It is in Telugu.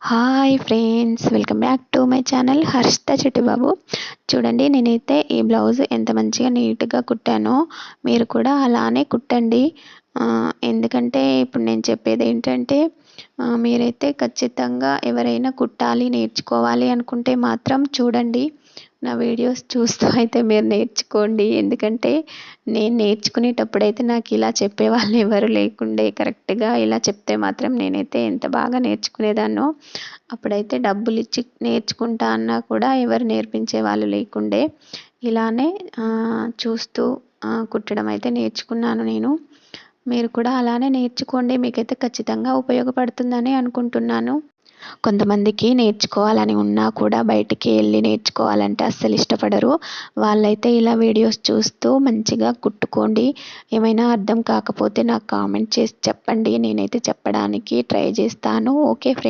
Hi friends, welcome back to my channel Harshitha Chittibabu. చూడండి, నేనైతే ఈ బ్లౌజ్ ఎంత మంచిగా నీట్గా కుట్టానో మీరు కూడా అలానే కుట్టండి. ఎందుకంటే ఇప్పుడు నేను చెప్పేది ఏంటంటే, మీరైతే ఖచ్చితంగా ఎవరైనా కుట్టాలి నేర్చుకోవాలి అనుకుంటే మాత్రం చూడండి, నా వీడియోస్ చూస్తూ అయితే మీరు నేర్చుకోండి. ఎందుకంటే నేను నేర్చుకునేటప్పుడైతే నాకు ఇలా చెప్పేవాళ్ళు ఎవరు లేకుండే. కరెక్ట్గా ఇలా చెప్తే మాత్రం నేనైతే ఎంత బాగా నేర్చుకునేదాన్నో. అప్పుడైతే డబ్బులు ఇచ్చి నేర్చుకుంటా అన్నా కూడా ఎవరు నేర్పించే వాళ్ళు లేకుండే. ఇలానే చూస్తూ కుట్టడం అయితే నేర్చుకున్నాను నేను. మీరు కూడా అలానే నేర్చుకోండి, మీకైతే ఖచ్చితంగా ఉపయోగపడుతుందని అనుకుంటున్నాను. కొంతమందికి నేర్చుకోవాలని ఉన్నా కూడా బయటికి వెళ్ళి నేర్చుకోవాలంటే అస్సలు ఇష్టపడరు. వాళ్ళైతే ఇలా వీడియోస్ చూస్తూ మంచిగా కుట్టుకోండి. ఏమైనా అర్థం కాకపోతే నాకు కామెంట్ చేసి చెప్పండి, నేనైతే చెప్పడానికి ట్రై చేస్తాను. Okay friends.